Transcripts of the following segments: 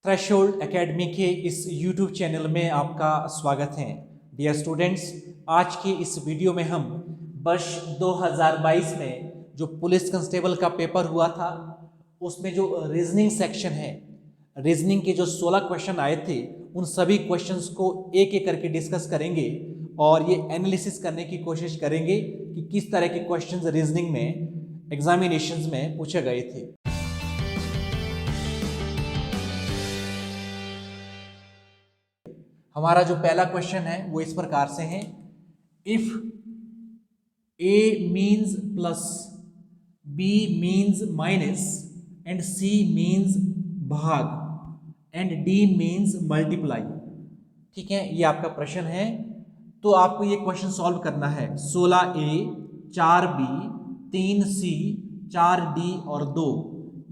Threshold academy के इस YouTube channel में आपका स्वागत है। डियर स्टूडेंट्स, आज के इस वीडियो में हम वर्ष 2022 में जो पुलिस कांस्टेबल का पेपर हुआ था उसमें जो रीजनिंग सेक्शन है, रीजनिंग के जो 16 क्वेश्चन आए थे उन सभी क्वेश्चंस को एक एक करके डिस्कस करेंगे और ये एनालिसिस करने की कोशिश करेंगे कि किस तरह के क्वेश्चंस रीजनिंग में एग्जामिनेशंस में पूछे गए थे। हमारा जो पहला क्वेश्चन है वो इस प्रकार से है, if A means plus, B means minus and C means भाग एंड डी मीन्स मल्टीप्लाई। ठीक है, ये आपका प्रश्न है। तो आपको ये क्वेश्चन सॉल्व करना है। 16A 4B 3C 4D और 2,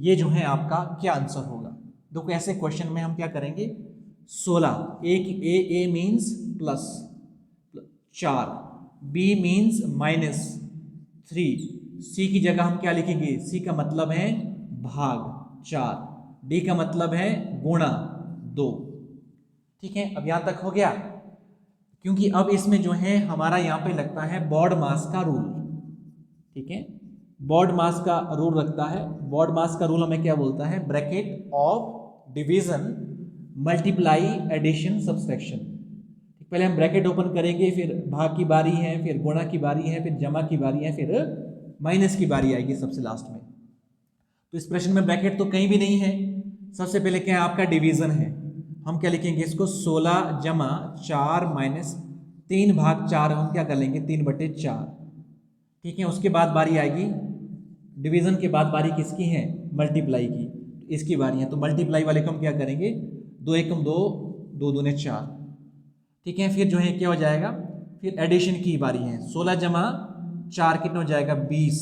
ये जो है आपका क्या आंसर होगा। देखो ऐसे क्वेश्चन में हम क्या करेंगे, 16 A means plus 4, B means minus 3, C की जगह हम क्या लिखेंगे, सी का मतलब है भाग 4, डी का मतलब है गुणा 2। ठीक है, अब यहां तक हो गया। क्योंकि अब इसमें जो है हमारा यहां पे लगता है बॉड मास का रूल। ठीक है, बॉड मास का रूल रखता है। बॉड मास का रूल हमें क्या बोलता है, bracket of division multiply addition subtraction. पहले हम ब्रैकेट ओपन करेंगे, फिर भाग की बारी है, फिर गुणा की बारी है, फिर जमा की बारी है, फिर माइनस की बारी आएगी सबसे लास्ट में। तो इस प्रश्न में ब्रैकेट तो कहीं भी नहीं है। सबसे पहले क्या है, आपका डिवीजन है। हम क्या लिखेंगे इसको, 16 जमा 4 माइनस 3 भाग 4, हम क्या कर लेंगे 3/4। ठीक है, उसके बाद बारी आएगी, डिवीजन के बाद बारी किसकी है, मल्टीप्लाई की, इसकी बारी है। तो मल्टीप्लाई वाले को हम क्या करेंगे, 2 एकम 2, 2 दूने 4। ठीक है, फिर जो है क्या हो जाएगा, फिर एडिशन की बारी है। 16 जमा 4 कितना हो जाएगा, 20,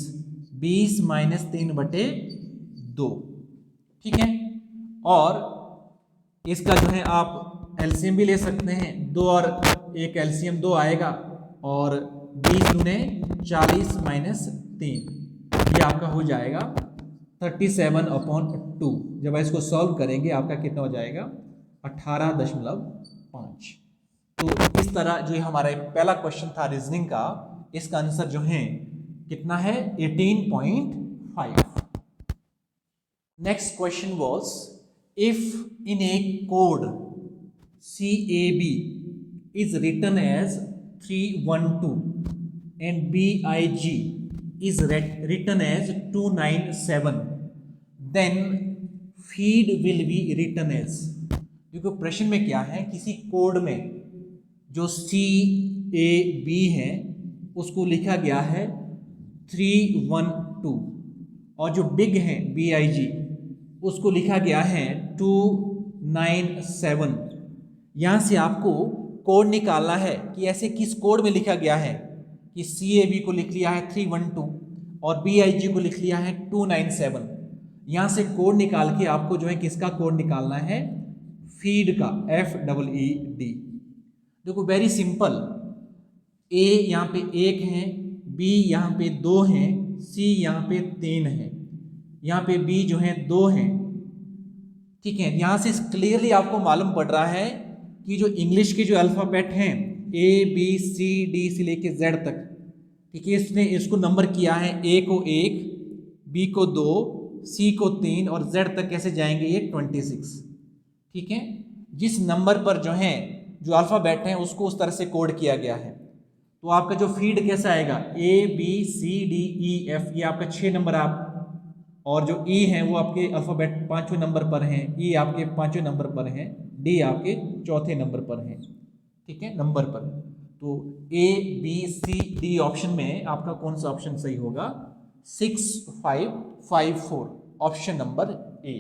20 माइनस 3/2। ठीक है, और इसका जो है आप एलसीएम भी ले सकते हैं। 2 और 1 एलसीएम 2 आएगा, और 20 दूने 40 माइनस 3, ये आपका हो जाएगा 37/2। जब इसको सॉल्व करेंगे आपका कितना हो जाएगा, 18.5। तो इस तरह जो हमारा पहला क्वेश्चन था रीजनिंग का, इसका आंसर जो है कितना है, 18.5। Next question was, if in A code CAB is written as 312 and BIG is written as 297, then feed will be written as। देखो प्रश्न में क्या है, किसी कोड में जो CAB है उसको लिखा गया है 312, और जो बिग है BIG उसको लिखा गया है 297। यहाँ से आपको कोड निकालना है कि ऐसे किस कोड में लिखा गया है कि CAB को लिख लिया है 312 और BIG को लिख लिया है 297। यहाँ से कोड निकाल के आपको जो है किसका कोड निकालना है, फीड का, FEED। देखो वेरी सिंपल, A यहाँ पे 1 है, B यहाँ पे 2 है, C यहाँ पे 3 है, यहाँ पे B जो है 2 है। ठीक है, यहाँ से क्लियरली आपको मालूम पड़ रहा है कि जो इंग्लिश के जो अल्फ़ाबेट हैं ABCD से लेके Z तक, ठीक है, इसने इसको नंबर किया है, A को 1, B को 2, C को 3 और Z तक कैसे जाएंगे, ये 26। ठीक है, जिस नंबर पर जो है जो अल्फ़ाबेट हैं उसको उस तरह से कोड किया गया है। तो आपका जो फीड कैसा आएगा, ABCDEF, ये आपका 6 नंबर आप, और जो E है वो आपके अल्फ़ाबेट 5वें नंबर पर हैं, E आपके 5वें नंबर पर हैं, D आपके 4थे नंबर पर हैं। ठीक है, नंबर पर। तो ABCD ऑप्शन में आपका कौन सा ऑप्शन सही होगा, 6554, ऑप्शन नंबर A।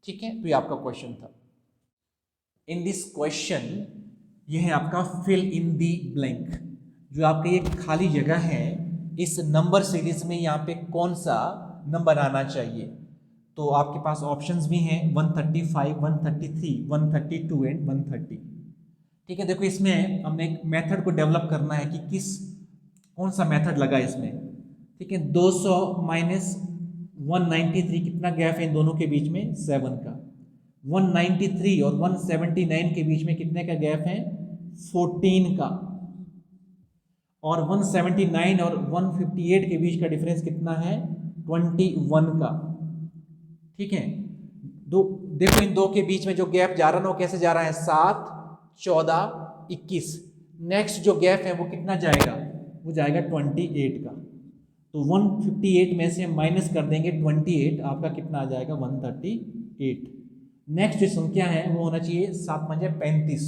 ठीक है, तो ये आपका क्वेश्चन था। इन दिस क्वेश्चन ये है आपका फिल इन दी ब्लैंक, जो आपका ये खाली जगह है, इस नंबर सीरीज में यहाँ पे कौन सा नंबर आना चाहिए। तो आपके पास ऑप्शंस भी हैं 135, 133, 132 एंड 130। ठीक है, देखो इसमें हमने एक मेथड को डेवलप करना है कि कौन सा मेथड लगा इसमें। ठीक है, 200 माइनस 193, कितना गैप है इन दोनों के बीच में, 7 का। 193 और 179 के बीच में कितने का गैप है? 14 का। और 179 और 158 के बीच का डिफरेंस कितना है? 21 का। ठीक है, दो देखो इन दो के बीच में जो गैप जा रहा है वो कैसे जा रहा है? 7, 14, 21। नेक्स्ट जो गैप है वो कितना जाएगा? वो जाएगा 28 का। तो 158 में से हम माइनस कर देंगे 28, आपका कितना आ जाएगा? 138। नेक्स्ट जो संख्या है वो होना चाहिए 7 पंजे 35।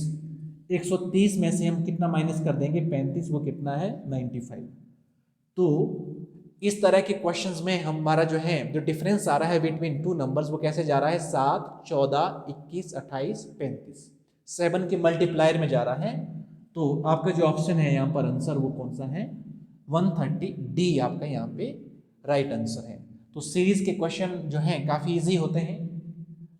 130 में से हम कितना माइनस कर देंगे? 35, वो कितना है? 95। तो इस तरह के क्वेश्चंस में हमारा जो है जो डिफरेंस आ रहा है बिटवीन टू नंबर्स वो कैसे जा रहा है? 7, 14, 21, 28, 35, 7 के मल्टीप्लायर में जा रहा है। तो आपका जो ऑप्शन है यहाँ पर आंसर वो कौन सा है? 130 डी आपका यहाँ पे राइट आंसर है। तो सीरीज के क्वेश्चन जो हैं काफ़ी इजी होते हैं।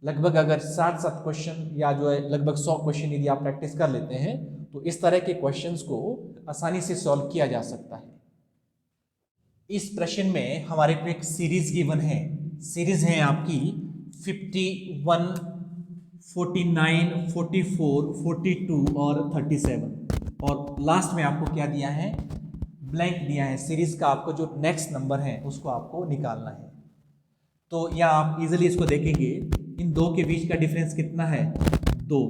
लगभग अगर 60 क्वेश्चन या जो है लगभग 100 क्वेश्चन यदि आप प्रैक्टिस कर लेते हैं तो इस तरह के क्वेश्चंस को आसानी से सॉल्व किया जा सकता है। इस प्रश्न में हमारे को एक सीरीज गिवन है। सीरीज है आपकी 51, 49, 44, 42 और 37। और लास्ट में आपको क्या दिया है? ब्लैंक दिया है। सीरीज का आपको जो नेक्स्ट नंबर है उसको आपको निकालना है। तो यहाँ आप इजीली इसको देखेंगे, इन दो के बीच का डिफरेंस कितना है? 2।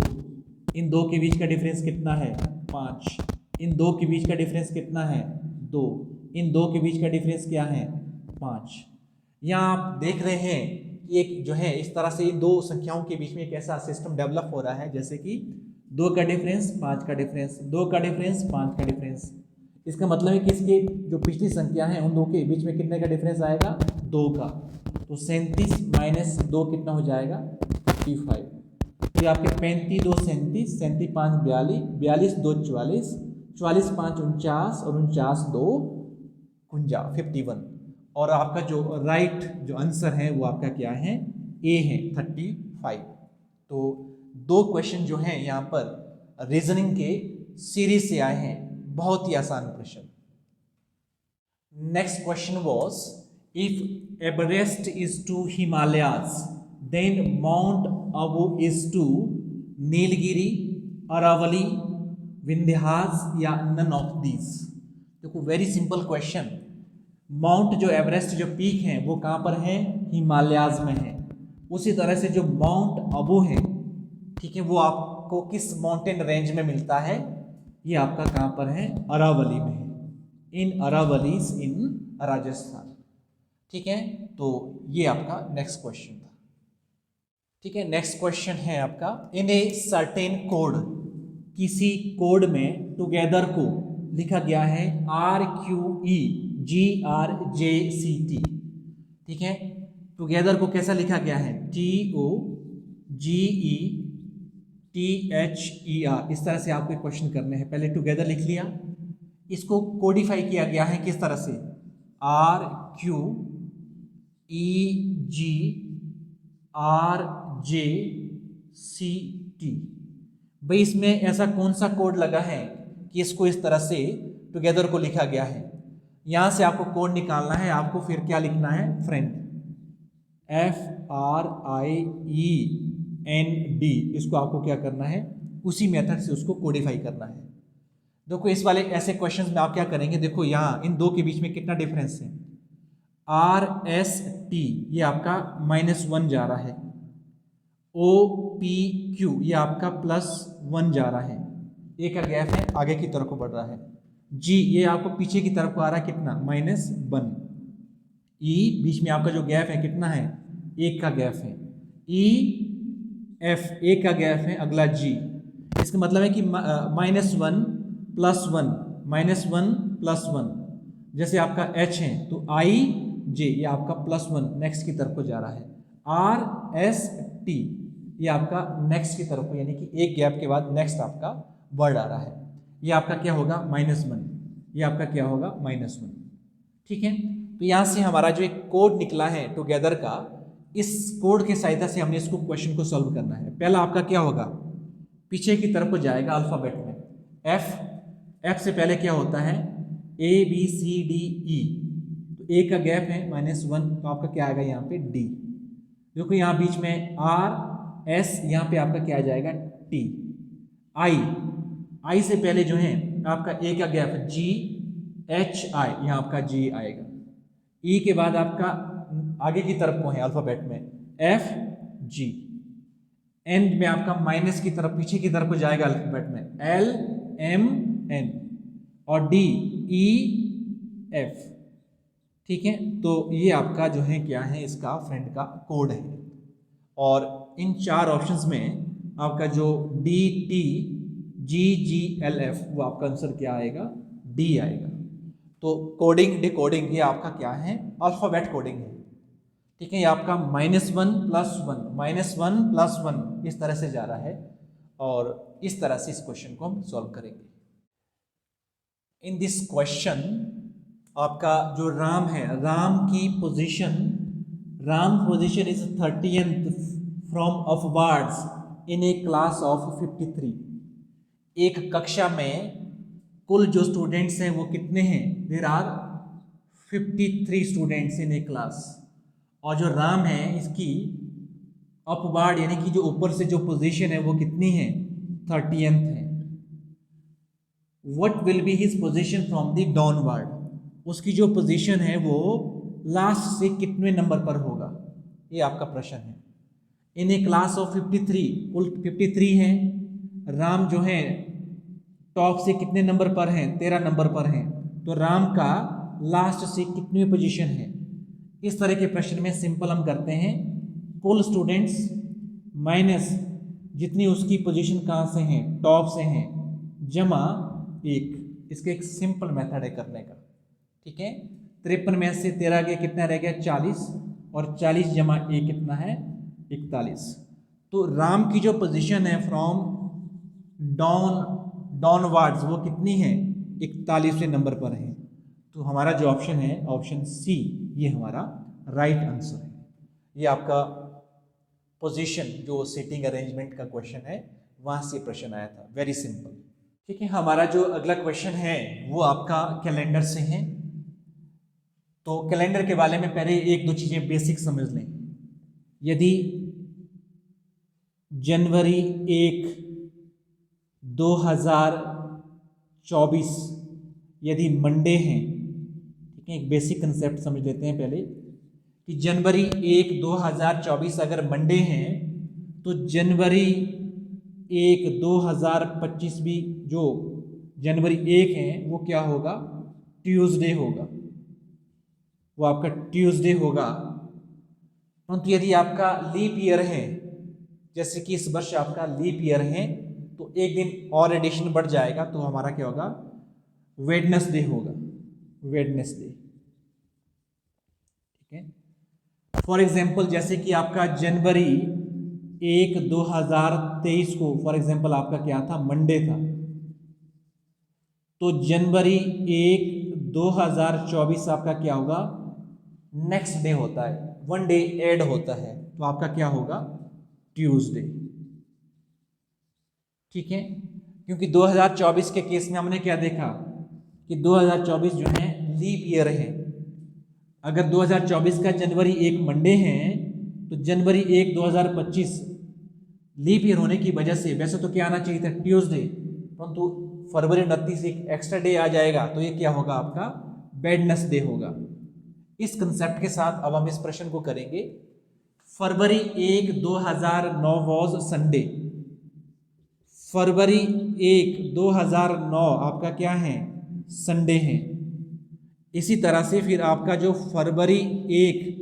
इन दो के बीच का डिफरेंस कितना है? 5। इन दो के बीच का डिफरेंस कितना है? 2। इन दो के बीच का डिफरेंस क्या है? 5। यहाँ आप देख रहे हैं कि एक जो है इस तरह से इन दो संख्याओं के बीच में एक ऐसा सिस्टम डेवलप हो रहा है जैसे कि 2 का डिफरेंस 5 का डिफरेंस, 2 का डिफरेंस 5 का डिफरेंस। इसका मतलब है कि इसके जो पिछली संख्या है उन दो के बीच में कितने का डिफरेंस आएगा? 2 का। तो 37 माइनस 2 कितना हो जाएगा? 55। ये आपके 35 2 37, 37 5 42, 42 2 44, 44 5 49 और 49 2 51। और आपका जो राइट जो आंसर है वो आपका क्या है? ए है 35। तो दो क्वेश्चन जो हैं यहाँ पर रीजनिंग के सीरीज से आए हैं, बहुत ही आसान प्रश्न। Next question was if Everest is to Himalayas then Mount Abu is to Nilgiri, Aravalli, Vindhyas या नन ऑफ दीज। देखो वेरी सिंपल क्वेश्चन। माउंट जो एवरेस्ट जो पीक है वो कहाँ पर है? हिमालयाज में है। उसी तरह से जो माउंट आबू है, ठीक है, वो आपको किस माउंटेन रेंज में मिलता है? ये आपका कहाँ पर है? अरावली में है। इन अरावलीज इन राजस्थान। ठीक है, तो ये आपका नेक्स्ट क्वेश्चन था। ठीक है, नेक्स्ट क्वेश्चन है आपका इन ए सर्टेन कोड। किसी कोड में टुगेदर को लिखा गया है RQEGRJCT। ठीक है, टुगेदर को कैसा लिखा गया है? TOGETHER। इस तरह से आपको क्वेश्चन करने हैं। पहले टुगेदर लिख लिया, इसको कोडिफाई किया गया है किस तरह से? RQEGRJCT। भाई इसमें ऐसा कौन सा कोड लगा है कि इसको इस तरह से टुगेदर को लिखा गया है? यहां से आपको कोड निकालना है। आपको फिर क्या लिखना है? Friend, FRIEND। इसको आपको क्या करना है? उसी मेथड से उसको कोडिफाई करना है। देखो इस वाले ऐसे क्वेश्चंस में आप क्या करेंगे? देखो यहाँ इन दो के बीच में कितना डिफरेंस है? RST ये आपका -1 जा रहा है। OPQ ये आपका +1 जा रहा है। ए का गैप है, आगे की तरफ को बढ़ रहा है। G ये आपको पीछे की तरफ को आ रहा है, कितना? -1। E बीच में आपका जो गैप है कितना है? 1 का गैप है। EF 1 का गैप है, अगला G। इसका मतलब है कि -1 +1 -1 +1। जैसे आपका H है तो IJ ये आपका +1 नेक्स्ट की तरफ को जा रहा है। RST ये आपका नेक्स्ट की तरफ को, यानी कि एक गैप के बाद नेक्स्ट आपका वर्ड आ रहा है। ये आपका क्या होगा? -1। ये आपका क्या होगा? -1। ठीक है, तो यहाँ से हमारा जो एक कोड निकला है टुगेदर का, इस कोड के सहायता से हमने इसको क्वेश्चन को सॉल्व करना है। पहला आपका क्या होगा? पीछे की तरफ को जाएगा अल्फाबेट में। F से पहले क्या होता है? ABCDE। तो ए का गैप है -1, तो आपका क्या आएगा यहाँ पे? D। देखो यहाँ बीच में R एस, यहाँ पे आपका क्या आ जाएगा टी। आई से पहले जो है आपका ए का गैप जी एच आई, यहाँ आपका जी आएगा। ई के बाद आपका आगे की तरफ को है अल्फाबेट में एफ जी, एंड में आपका माइनस की तरफ पीछे की तरफ को जाएगा अल्फाबेट में एल एम एन और डी ई एफ। ठीक है, तो ये आपका जो है क्या है, इसका फ्रेंड का कोड है। और इन 4 ऑप्शंस में आपका जो D T G G L F, वो आपका आंसर क्या आएगा, डी आएगा। तो कोडिंग डिकोडिंग ये आपका क्या है, अल्फाबेट कोडिंग है। ठीक है, ये आपका -1 + 1 -1 + 1 इस तरह से जा रहा है और इस तरह से इस क्वेश्चन को हम सॉल्व करेंगे। इन दिस क्वेश्चन आपका जो राम है, राम की position is 30th from upwards in a class of 53। एक कक्षा में कुल जो स्टूडेंट्स हैं वो कितने हैं, there are 53 students in a class. और जो राम है इसकी अपवर्ड यानी कि जो ऊपर से जो पोजीशन है वो कितनी है, 30th है। What will be his position from the downward, उसकी जो पोजीशन है वो लास्ट से कितने नंबर पर होगा, ये आपका प्रश्न है। इन ए क्लास ऑफ 53, कुल 53 हैं, राम जो है टॉप से कितने नंबर पर हैं, 13 नंबर पर हैं, तो राम का लास्ट से कितनी पोजीशन है। इस तरह के प्रश्न में सिंपल हम करते हैं कुल स्टूडेंट्स माइनस जितनी उसकी पोजीशन कहाँ से हैं, टॉप से हैं, जमा 1। इसका एक सिंपल मेथड है करने का। ठीक है, 53 में से 13 गया, कितना रह गया 40, और 40 जमा 1 कितना है 41। तो राम की जो पोजीशन है फ्रॉम डाउनवर्ड्स वो कितनी है, 41वें नंबर पर है। तो हमारा जो ऑप्शन है ऑप्शन सी, ये हमारा राइट आंसर है। ये आपका पोजीशन जो सीटिंग अरेंजमेंट का क्वेश्चन है वहां से प्रश्न आया था, वेरी सिंपल। ठीक है, हमारा जो अगला क्वेश्चन है वो आपका कैलेंडर से है। तो कैलेंडर के बारे में पहले 1-2 चीजें बेसिक समझ लें। यदि जनवरी 1, 2024 यदि मंडे है, ठीक है, एक बेसिक कंसेप्ट समझ लेते हैं पहले कि जनवरी 1, 2024 अगर मंडे है तो जनवरी 1, 2025 भी जो जनवरी 1 है वो क्या होगा, ट्यूसडे होगा, वो आपका ट्यूसडे होगा। परंतु यदि आपका लीप ईयर है, जैसे कि इस वर्ष आपका लीप ईयर है, तो एक दिन और एडिशन बढ़ जाएगा, तो हमारा क्या होगा, वेडनेसडे होगा, वेडनेसडे। ठीक है, फॉर एग्जांपल जैसे कि आपका जनवरी 1, 2023 को फॉर एग्जांपल आपका क्या था, मंडे था, तो जनवरी 1, 2024 आपका क्या होगा, नेक्स्ट डे होता है, 1 डे ऐड होता है, तो आपका क्या होगा, ट्यूसडे। ठीक है, क्योंकि 2024 के केस में हमने क्या देखा कि 2024 जो है लीप ईयर है। अगर 2024 का जनवरी 1 मंडे है तो जनवरी 1, 2025 लीप ईयर होने की वजह से वैसे तो क्या आना चाहिए था, ट्यूसडे, परंतु फरवरी 29 एक एक्स्ट्रा डे आ जाएगा, तो ये क्या होगा आपका, वेडनेसडे होगा। इस कंसेप्ट के साथ अब हम इस प्रश्न को करेंगे। फरवरी 1, 2009 वॉज संडे। फरवरी 1, 2009 आपका क्या है, संडे है। इसी तरह से फिर आपका जो फरवरी 1,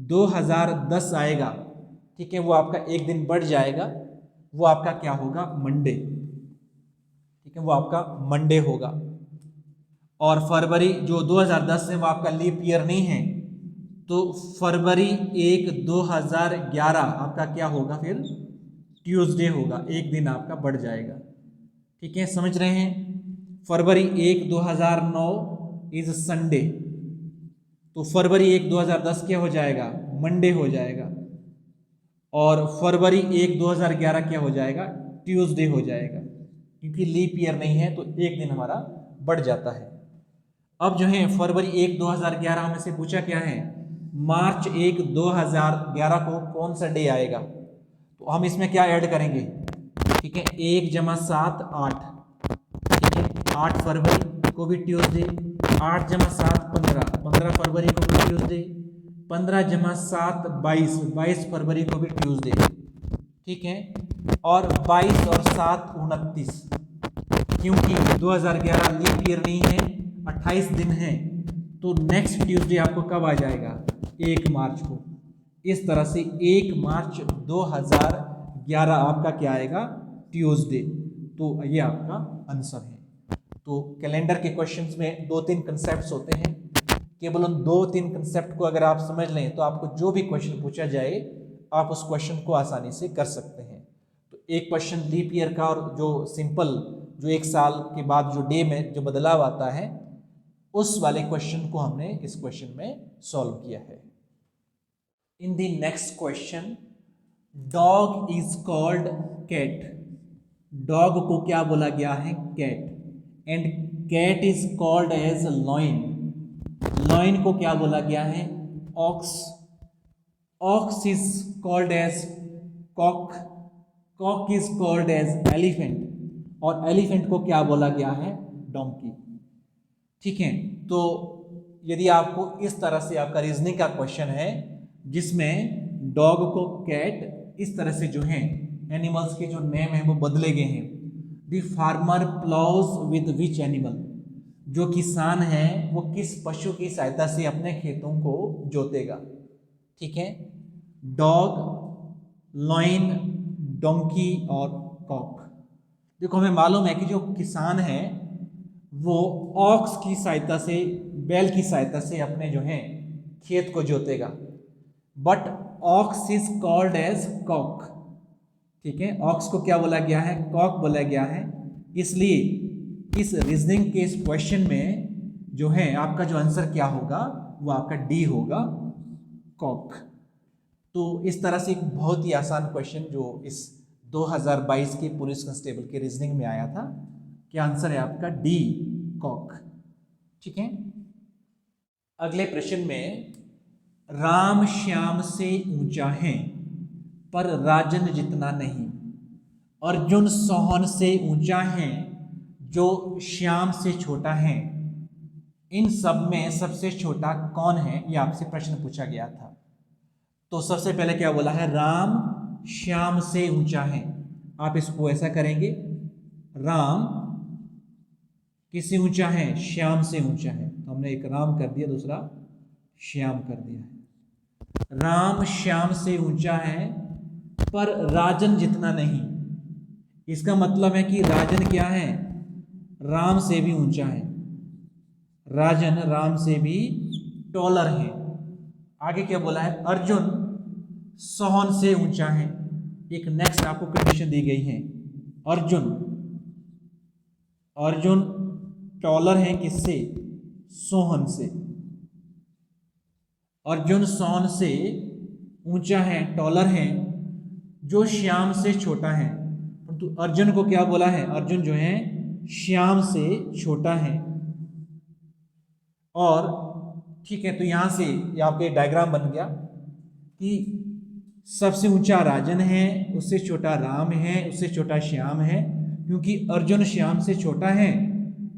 2010 आएगा, ठीक है, वो आपका एक दिन बढ़ जाएगा, वो आपका क्या होगा, मंडे। ठीक है, वो आपका मंडे होगा। और फरवरी जो 2010 है वो आपका लीप ईयर नहीं है, तो फरवरी 1, 2011 आपका क्या होगा, फिर ट्यूसडे होगा, एक दिन आपका बढ़ जाएगा। ठीक है, समझ रहे हैं। फरवरी 1, 2009 इज संडे, तो फरवरी 1, 2010 क्या हो जाएगा, मंडे हो जाएगा, और फरवरी 1, 2011 क्या हो जाएगा, ट्यूसडे हो जाएगा, क्योंकि लीप ईयर नहीं है तो एक दिन हमारा बढ़ जाता है। अब जो है फरवरी 1, 2011 हमें से पूछा क्या है, मार्च 1, 2011 को कौन सा डे आएगा, तो तो हम इसमें क्या ऐड करेंगे, ठीक है, 1 + 7 8, ठीक है, 8 फरवरी को भी ट्यूसडे, 8 + 7 15, 15 फरवरी को भी ट्यूसडे, 15 + 7 22, 22 फरवरी को भी ट्यूसडे, ठीक है, और 22 और 7 29, क्योंकि 2011 लीप ईयर नहीं है, 28 दिन है, तो नेक्स्ट ट्यूसडे आपको कब आ जाएगा, 1 मार्च को। इस तरह से 1 मार्च 2011 आपका क्या आएगा, ट्यूसडे। तो ये आपका आंसर है। तो कैलेंडर के क्वेश्चंस में 2-3 कंसेप्ट्स होते हैं, केवल उन 2-3 कंसेप्ट को अगर आप समझ लें तो आपको जो भी क्वेश्चन पूछा जाए आप उस क्वेश्चन को आसानी से कर सकते हैं। तो एक क्वेश्चन लीप ईयर का, और जो सिंपल, जो 1 साल के बाद जो डे में जो बदलाव आता है, उस वाले क्वेश्चन को हमने इस क्वेश्चन में सॉल्व किया है। In the next question, dog is called cat. Dog को क्या बोला गया है, cat. And cat is called as lion. Lion को क्या बोला गया है, ox. Ox is called as cock. Cock is called as elephant. और एलिफेंट को क्या बोला गया है, डोंकी। ठीक है, तो यदि आपको इस तरह से आपका रीजनिंग का क्वेश्चन है जिसमें डॉग को कैट, इस तरह से जो है एनिमल्स के जो नेम है वो बदले गए हैं। The farmer ploughs with which animal. जो किसान है वो किस पशु की सहायता से अपने खेतों को जोतेगा। ठीक है, डॉग, लॉइन, डोंकी और कॉक। देखो हमें मालूम है कि जो किसान है वो ऑक्स की सहायता से, बैल की सहायता से अपने जो है खेत को जोतेगा, but ox is called as cock. ठीक है, ऑक्स को क्या बोला गया है, कॉक बोला गया है। इसलिए इस रीजनिंग के इस क्वेश्चन में जो है आपका जो आंसर क्या होगा, वो आपका डी होगा, कॉक। तो इस तरह से एक बहुत ही आसान क्वेश्चन जो इस 2022 के पुलिस कांस्टेबल के रीजनिंग में आया था, क्या आंसर है आपका डी, कॉक। ठीक है, अगले प्रश्न में, राम श्याम से ऊंचा है पर राजन जितना नहीं। अर्जुन सोहन से ऊंचा है जो श्याम से छोटा है। इन सब में सबसे छोटा कौन है, यह आपसे प्रश्न पूछा गया था। तो सबसे पहले क्या बोला है, राम श्याम से ऊंचा है। आप इसको ऐसा करेंगे, राम किससे ऊंचा है, श्याम से ऊंचा है। तो हमने एक राम कर दिया, दूसरा श्याम कर दिया है। राम श्याम से ऊंचा है पर राजन जितना नहीं। इसका मतलब है कि राजन क्या है, राम से भी ऊंचा है। राजन राम से भी टॉलर है। आगे क्या बोला है, अर्जुन सोहन से ऊंचा है। एक नेक्स्ट आपको कंडीशन दी गई है, अर्जुन टॉलर है किससे, सोहन से। अर्जुन सोहन से ऊंचा है, टॉलर है, जो श्याम से छोटा है। तो अर्जुन को क्या बोला है, अर्जुन जो है श्याम से छोटा है। और ठीक है, तो यहां से आपके डायग्राम बन गया कि सबसे ऊंचा राजन है, उससे छोटा राम है, उससे छोटा श्याम है, क्योंकि अर्जुन श्याम से छोटा है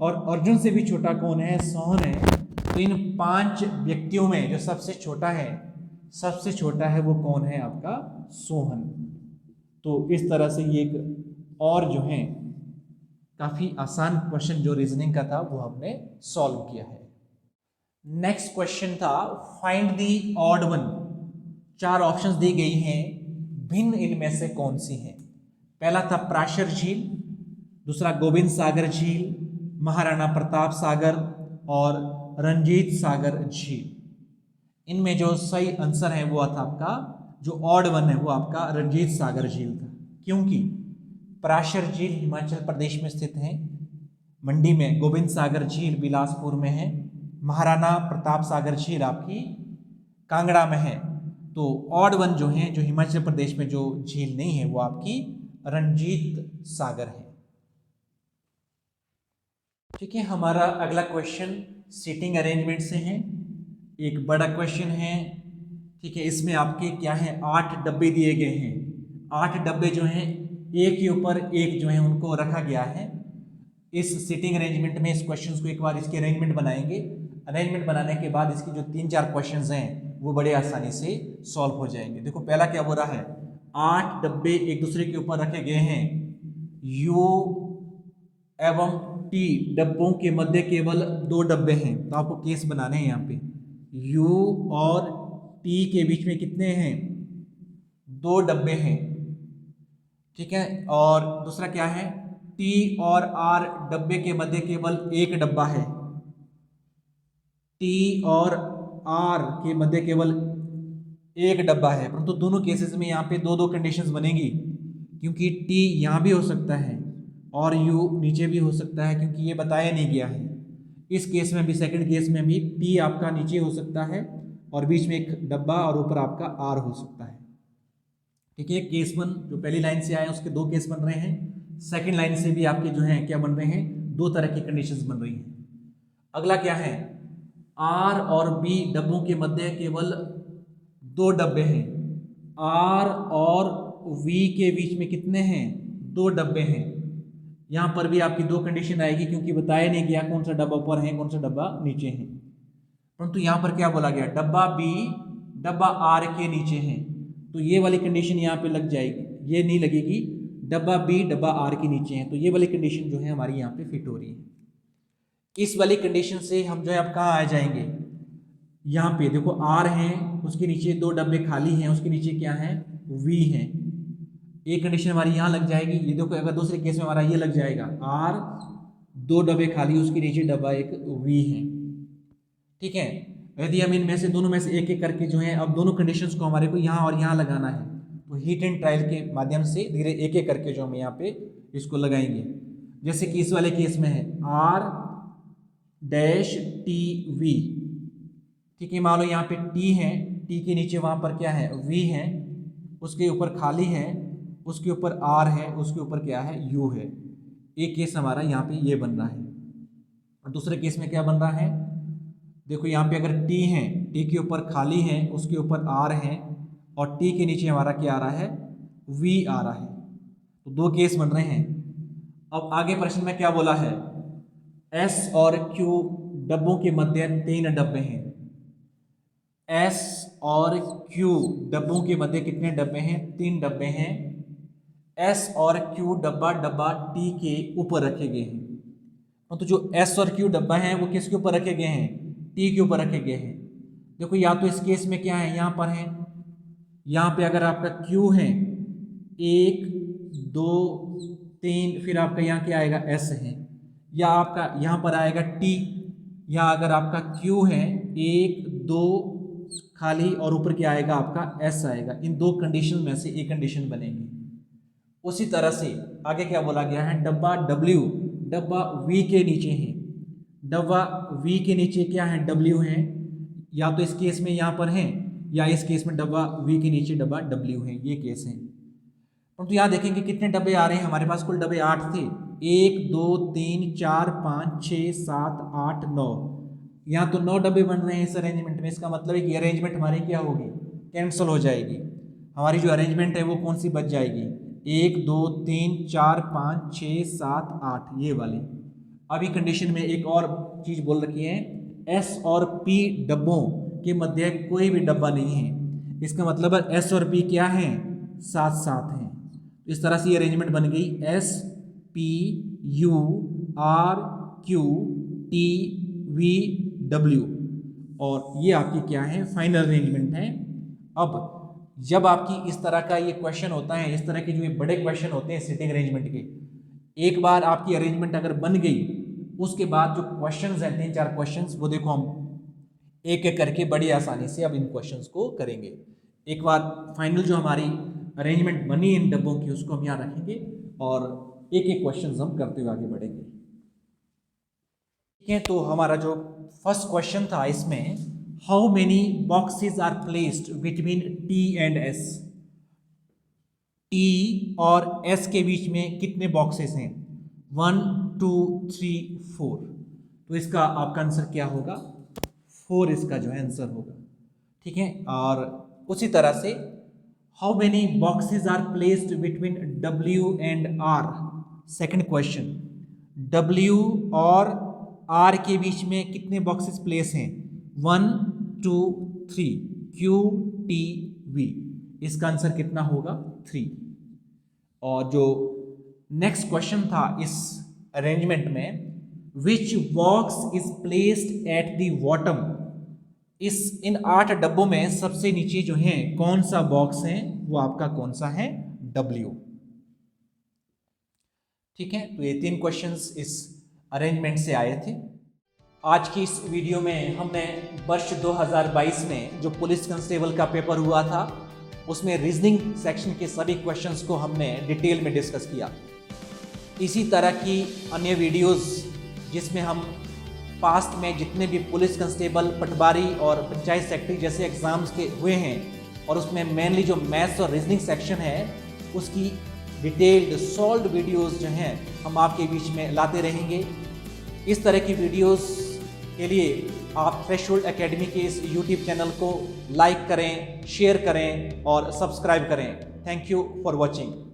और अर्जुन से भी छोटा कौन है, सोहन है। तो इन 5 व्यक्तियों में जो सबसे छोटा है वो कौन है, आपका सोहन। तो इस तरह से ये एक और जो है काफी आसान क्वेश्चन जो रीजनिंग का था वो हमने सॉल्व किया है। नेक्स्ट क्वेश्चन था, find the odd one. 4 options दी गई हैं, भिन्न इनमें से कौन सी है। पहला था प्राशर झील, दूसरा गोविंद सागर झील, महाराणा प्रताप सागर और रंजीत सागर झील। इनमें जो सही आंसर है वो था आपका, जो ऑड वन है वो आपका रंजीत सागर झील था, क्योंकि प्राशर झील हिमाचल प्रदेश में स्थित है, मंडी में। गोविंद सागर झील बिलासपुर में है, महाराणा प्रताप सागर झील आपकी कांगड़ा में है। तो ऑड वन जो है, जो हिमाचल प्रदेश में जो झील नहीं है, वो आपकी रंजीत सागर है। ठीक है, हमारा अगला क्वेश्चन सीटिंग अरेंजमेंट से है। एक बड़ा क्वेश्चन है, ठीक है, इसमें आपके क्या है 8 डब्बे दिए गए हैं। 8 डब्बे जो हैं एक के ऊपर एक जो है उनको रखा गया है। इस सिटिंग अरेंजमेंट में इस क्वेश्चन को एक बार इसकी अरेंजमेंट बनाएंगे। अरेंजमेंट बनाने के बाद इसकी जो 3-4 क्वेश्चन हैं वो बड़े आसानी से सॉल्व हो जाएंगे। देखो पहला क्या हो रहा है, 8 डब्बे एक दूसरे के ऊपर रखे गए हैं। U एवं T डब्बों के मध्य केवल 2 डब्बे हैं, तो आपको केस बनाने हैं यहाँ पे। U और T के बीच में कितने हैं, 2 डब्बे हैं, ठीक है। और दूसरा क्या है, T और R डब्बे के मध्य केवल 1 डब्बा है। T और R के मध्य केवल 1 डब्बा है, परंतु दोनों केसेस में यहाँ पे 2-2 कंडीशंस बनेंगी, क्योंकि T यहाँ भी हो सकता है और U नीचे भी हो सकता है, क्योंकि ये बताया नहीं गया है। इस केस में भी, सेकंड केस में भी T आपका नीचे हो सकता है और बीच में एक डब्बा और ऊपर आपका R हो सकता है, ठीक है। केस 1 जो पहली लाइन से आए उसके 2 केस बन रहे हैं, सेकंड लाइन से भी आपके जो हैं क्या बन रहे हैं, 2 तरह की कंडीशंस बन रही हैं। अगला क्या है, R और B डब्बों के मध्य केवल 2 डब्बे हैं। R और V के बीच में कितने हैं, 2 डब्बे हैं। यहाँ पर भी आपकी 2 कंडीशन आएगी, क्योंकि बताया नहीं गया कौन सा डब्बा ऊपर है कौन सा डब्बा नीचे है। परंतु यहाँ पर क्या बोला गया, डब्बा B डब्बा R के नीचे है, तो ये वाली कंडीशन यहाँ पे लग जाएगी, ये नहीं लगेगी। डब्बा B डब्बा R के नीचे है, तो ये वाली कंडीशन जो है हमारी यहाँ पे फिट हो रही है। इस वाली कंडीशन से हम जो है अब कहाँ आ जाएंगे, यहाँ पे देखो R है, उसके नीचे 2 डब्बे खाली हैं, उसके नीचे क्या है, V है। एक कंडीशन हमारी यहाँ लग जाएगी। ये देखो अगर दूसरे केस में हमारा ये लग जाएगा, R 2 डब्बे खाली, उसके नीचे डब्बा एक V है, ठीक है। यदि हम इनमें से दोनों में से एक एक करके जो है अब दोनों कंडीशंस को हमारे को यहाँ और यहाँ लगाना है, तो हीट एंड ट्रायल के माध्यम से धीरे एक एक करके जो हम यहाँ पे इसको लगाएंगे। जैसे कि इस वाले केस में है R डैश टी वी, ठीक है। मान लो यहाँ पे T है, T के नीचे वहाँ पर क्या है, V है, उसके ऊपर खाली है, उसके ऊपर R है, उसके ऊपर क्या है, U है। एक केस हमारा यहाँ पे ये बन रहा है। और दूसरे केस में क्या बन रहा है, देखो यहाँ पे अगर T है, T के ऊपर खाली है, उसके ऊपर R है और T के नीचे हमारा क्या आ रहा है, V आ रहा है। तो 2 केस बन रहे हैं। अब आगे प्रश्न में क्या बोला है, S और Q डब्बों के मध्य 3 डब्बे हैं। S और Q डब्बों के मध्य कितने डब्बे हैं, 3 डब्बे हैं। S और Q डब्बा डब्बा T के ऊपर रखे गए हैं। तो जो S और Q डब्बा है वो किसके ऊपर रखे गए हैं, T के ऊपर रखे गए हैं। देखो या तो इस केस में क्या है, यहाँ पर है, यहाँ पे अगर आपका Q है 1 2 3, फिर आपका यहाँ क्या आएगा, S है, या आपका यहाँ पर आएगा T, या अगर आपका Q है 1 2 खाली और ऊपर क्या आएगा आपका S आएगा। इन 2 कंडीशन में से एक कंडीशन बनेगी। उसी तरह से आगे क्या बोला गया है, डब्बा W डब्बा V के नीचे है, डब्बा V के नीचे क्या है, W है, या तो इस केस में यहाँ पर है या इस केस में डब्बा V के नीचे डब्बा W है, ये केस है। परंतु यहाँ देखेंगे कितने डब्बे आ रहे हैं, हमारे पास कुल डब्बे 8 थे, 1 2 3 4 5 6 7 8 9, यहाँ तो 9 डब्बे बन रहे हैं इस अरेंजमेंट में। इसका मतलब है कि अरेंजमेंट हमारी क्या होगी, कैंसिल हो जाएगी। हमारी जो अरेंजमेंट है वो कौन सी बच जाएगी, 1 2 3 4 5 6 7 8, ये वाली। अभी कंडीशन में एक और चीज बोल रखी है, S और P डब्बों के मध्य कोई भी डब्बा नहीं है। इसका मतलब है S और P क्या है, साथ साथ हैं। इस तरह से ये अरेंजमेंट बन गई, S P U R Q T V W, और ये आपकी क्या है, फाइनल अरेंजमेंट है। अब जब आपकी इस तरह का ये क्वेश्चन होता है, इस तरह के जो ये बड़े क्वेश्चन होते हैं सिटिंग अरेंजमेंट के, एक बार आपकी अरेंजमेंट अगर बन गई, उसके बाद जो क्वेश्चंस हैं 3-4 क्वेश्चंस, वो देखो हम एक एक करके बड़ी आसानी से अब इन क्वेश्चंस को करेंगे। एक बार फाइनल जो हमारी अरेंजमेंट बनी इन डब्बों की उसको हम यहाँ रखेंगे और एक एक क्वेश्चन हम करते हुए आगे बढ़ेंगे, ठीक है। तो हमारा जो फर्स्ट क्वेश्चन था इसमें, how many boxes are placed between T and S, T और S के बीच में कितने बॉक्सेस हैं, 1 2 3 4। तो इसका आपका आंसर क्या होगा, 4 इसका जो है आंसर होगा, ठीक है। और उसी तरह से how many boxes are placed between W and R? Second question, W और R के बीच में कितने बॉक्सेस प्लेस हैं? 1 2 3, Q T V। इसका आंसर कितना होगा? 3। और जो नेक्स्ट क्वेश्चन था इस अरेंजमेंट में, which box is placed at the bottom? इन 8 डब्बों में सबसे नीचे जो है कौन सा बॉक्स है, वो आपका कौन सा है? W। ठीक है, तो ये 3 क्वेश्चंस इस अरेंजमेंट से आए थे। आज की इस वीडियो में हमने वर्ष 2022 में जो पुलिस कांस्टेबल का पेपर हुआ था उसमें रीजनिंग सेक्शन के सभी क्वेश्चंस को हमने डिटेल में डिस्कस किया। इसी तरह की अन्य वीडियोस जिसमें हम पास्ट में जितने भी पुलिस कांस्टेबल, पटवारी और पंचायत सेक्रेटरी जैसे एग्ज़ाम्स के हुए हैं और उसमें मेनली जो मैथ्स और रीजनिंग सेक्शन है उसकी डिटेल्ड सॉल्व्ड वीडियोस जो हैं हम आपके बीच में लाते रहेंगे। इस तरह की वीडियोस के लिए आप थ्रेशोल्ड एकेडमी के इस यूट्यूब चैनल को लाइक करें, शेयर करें और सब्सक्राइब करें। Thank you for watching.